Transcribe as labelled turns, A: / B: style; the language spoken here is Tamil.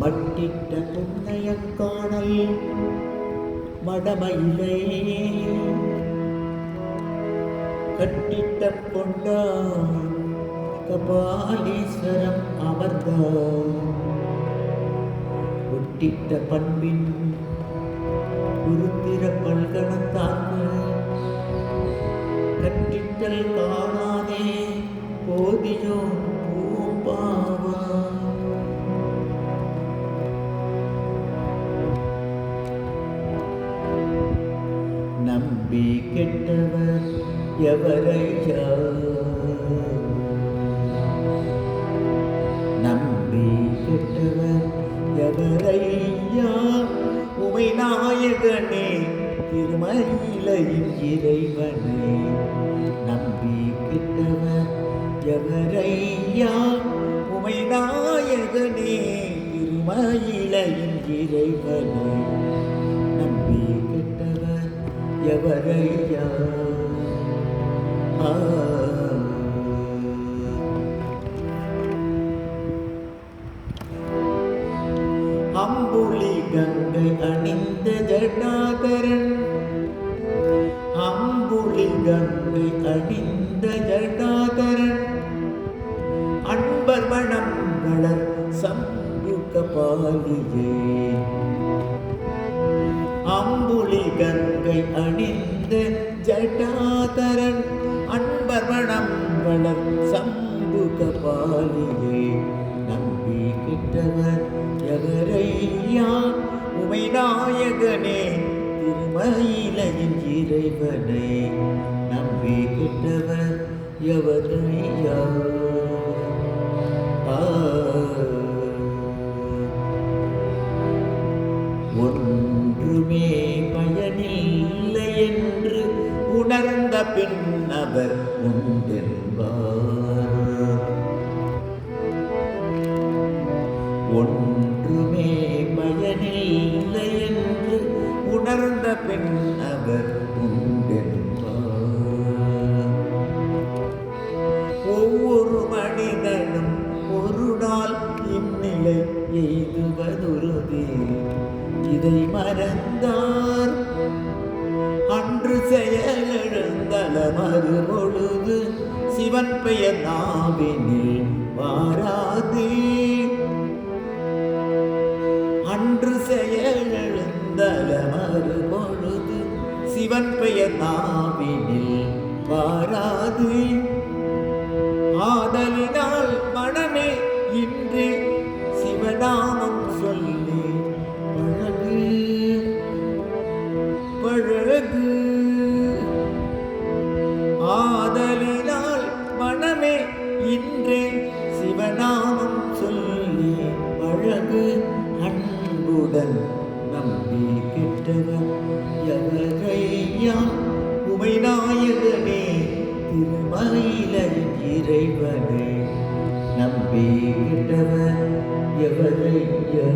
A: மட்டிட்ட புன்னையக்காணல் மடமயிலை கட்டிட்ட கொண்டான் கபாலீஸ்வரம் அமர்ந்தார். ஒட்டிட்ட பண்பின் உருத்திர பல்கணத்தாக்கு கட்டிட்டல் காணாதே போதியோ பூம்பாவா. நம்பி கெட்டவர் எவரையா நம்பி கெட்டவர் எவரையா உமை நாயகனே திருமயிலையின் இறைவனே. நம்பி கெட்டவர் எவரையா உமை நாயகனே திருமயிலையின் இறைவனே. நம்பி கெட்டவர் எவரையா அம்புலி கங்கை அணிந்த ஜடாதரன் அம்புலி கங்கை அணிந்த ஜடாதரன் அன்பர் மணம் வளர் சம்புக பாலியே. அம்புலி கங்கை அணிந்த ஜடாதரன் அன்பர் மணம் வளர் சம்புக பாலியே. நம்பி கெட்டவர் எவரையா உமை நாயகனே திருமயிலையின் இறைவனே. நம்பி கெட்டவர் எவரையா ஒன்றுமே பயனில்லை என்று உணர்ந்த பின் அவர் உண்டென்பார். ஒன்றுமே பயனில்லை என்று உணர்ந்த பின் அவர் உண்டென்பார். ஒவ்வொரு மனிதனும் ஒரு நாள் இந்நிலை எய்துவதுருதி. இதை மறந்தார் அன்று செயலெழுந்தல மறுபொழுது சிவன் பெயர் நாவினில் வாராதே. அன்று செயலெழுந்தல மறுபொழுது சிவன் பெயர் நாவினில் வாராதே. ஆதலினால் மனமே இன்று சிவநாமம் சொல்லி பழகு பழகு. ஆதலினால் மனமே இன்றே சிவநாமம் சொல்லி பழகு அன்புடன். நம்பி கெட்டவர் எவரையா உமை நாயகனே திருமயிலையின் இறைவனே. நம்பி கெட்டவர் எவரையா